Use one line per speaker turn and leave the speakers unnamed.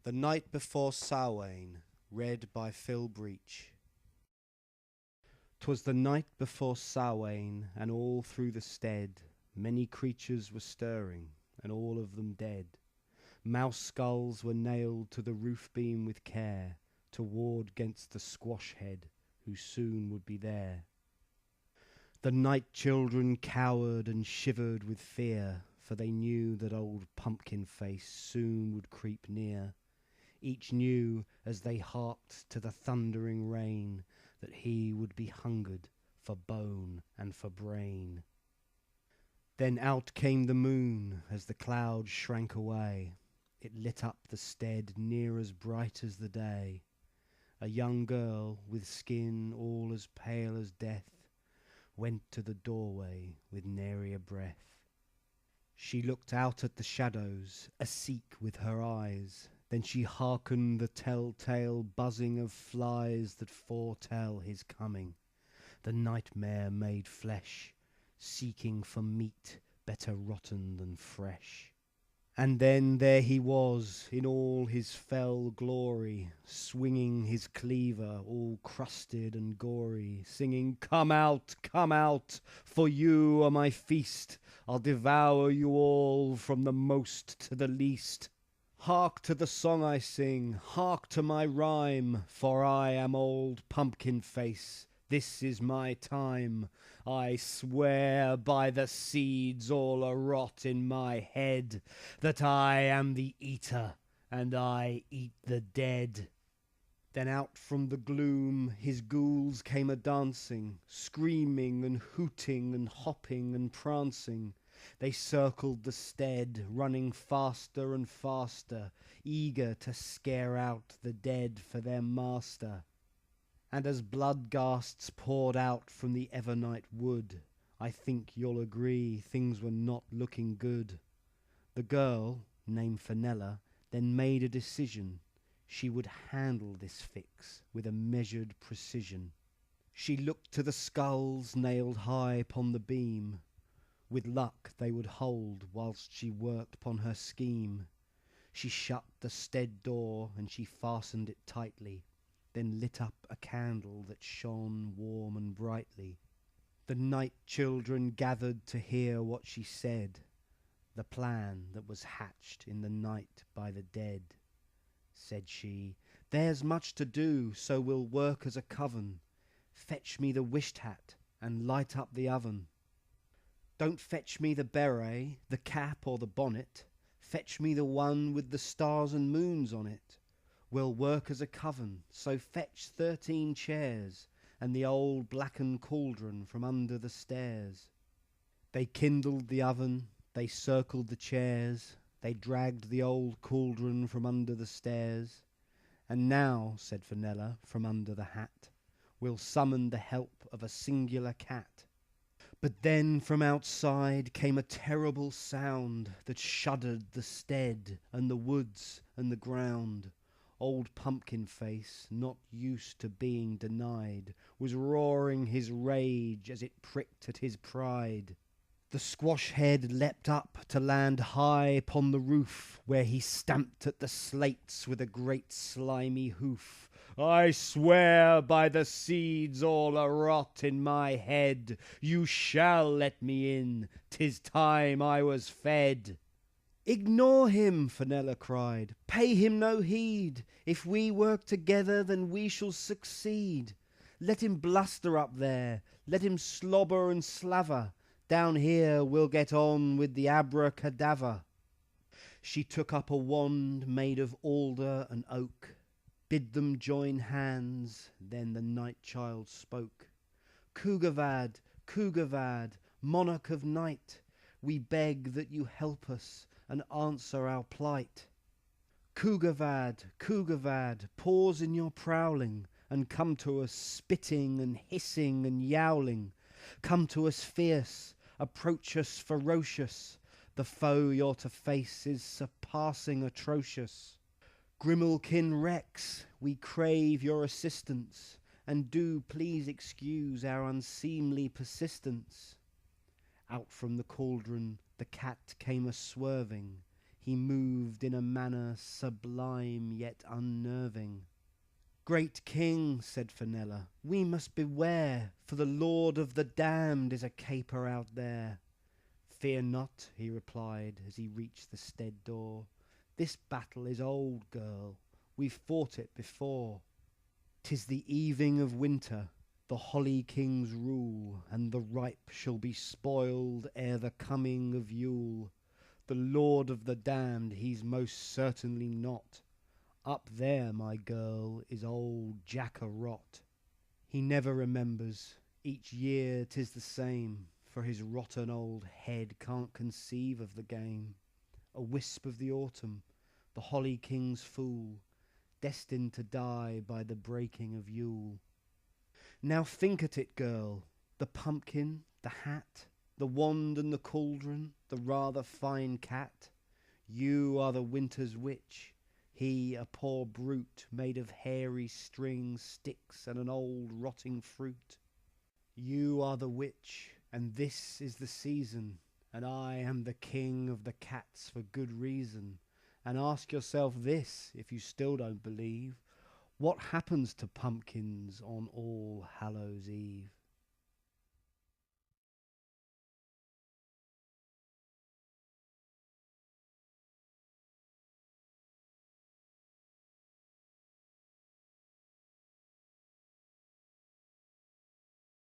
The Night Before Samhain, read by Phil Breach. 'Twas the night before Samhain, and all through the stead many creatures were stirring, and all of them dead. Mouse skulls were nailed to the roof beam with care, to ward 'gainst the squash head, who soon would be there. The night children cowered and shivered with fear, for they knew that old Pumpkin Face soon would creep near. Each knew, as they harked to the thundering rain, that he would be hungered for bone and for brain. Then out came the moon as the clouds shrank away. It lit up the stead near as bright as the day. A young girl, with skin all as pale as death, went to the doorway with nary a breath. She looked out at the shadows, a-seek with her eyes. Then she hearkened the tell-tale buzzing of flies that foretell his coming, the nightmare made flesh, seeking for meat better rotten than fresh. And then there he was, in all his fell glory, swinging his cleaver, all crusted and gory, singing, come out, for you are my feast. I'll devour you all, from the most to the least. Hark to the song I sing, hark to my rhyme, for I am old Pumpkin Face, this is my time. I swear by the seeds all a-rot in my head, that I am the eater, and I eat the dead. Then out from the gloom his ghouls came a-dancing, screaming and hooting and hopping and prancing. They circled the stead, running faster and faster, eager to scare out the dead for their master. And as blood ghasts poured out from the Evernight wood, I think you'll agree things were not looking good. The girl, named Fenella, then made a decision. She would handle this fix with a measured precision. She looked to the skulls nailed high upon the beam. With luck they would hold whilst she worked upon her scheme. She shut the stead door and she fastened it tightly, then lit up a candle that shone warm and brightly. The night children gathered to hear what she said, the plan that was hatched in the night by the dead. Said she, there's much to do, so we'll work as a coven. Fetch me the Wisht-Hat and light up the oven. Don't fetch me the beret, the cap or the bonnet. Fetch me the one with the stars and moons on it. We'll work as a coven, so fetch 13 chairs and the old blackened cauldron from under the stairs. They kindled the oven, they circled the chairs, they dragged the old cauldron from under the stairs. And now, said Fenella from under the hat, we'll summon the help of a singular cat. But then from outside came a terrible sound that shuddered the stead and the woods and the ground. Old Pumpkin Face, not used to being denied, was roaring his rage as it pricked at his pride. The squash head leapt up to land high upon the roof, where he stamped at the slates with a great slimy hoof. I swear by the seeds all a-rot in my head, you shall let me in, 'tis time I was fed. Ignore him, Fenella cried, pay him no heed. If we work together then we shall succeed. Let him bluster up there, let him slobber and slaver. Down here we'll get on with the abracadabra. She took up a wand made of alder and oak, bid them join hands, then the night child spoke. Cougavad, Cougavad, monarch of night, we beg that you help us and answer our plight. Cougavad, Cougavad, pause in your prowling, and come to us spitting and hissing and yowling. Come to us fierce, approach us ferocious, the foe you're to face is surpassing atrocious. Grimalkin Rex, we crave your assistance, and do please excuse our unseemly persistence. Out from the cauldron the cat came a-swerving, he moved in a manner sublime yet unnerving. "Great King," said Fenella, "we must beware, for the Lord of the Damned is a caper out there." "Fear not," he replied as he reached the stead door. "This battle is old, girl, we've fought it before. 'Tis the evening of winter, the Holly King's rule, and the ripe shall be spoiled ere the coming of Yule. The Lord of the Damned he's most certainly not. Up there, my girl, is old Jack-a-Rot. He never remembers, each year 'tis the same, for his rotten old head can't conceive of the game. A wisp of the autumn, the Holly King's fool, destined to die by the breaking of Yule. Now think at it, girl, the pumpkin, the hat, the wand and the cauldron, the rather fine cat. You are the winter's witch, he a poor brute made of hairy strings, sticks, and an old rotting fruit. You are the witch, and this is the season, and I am the king of the cats for good reason. And ask yourself this, if you still don't believe, what happens to pumpkins on All Hallows' Eve?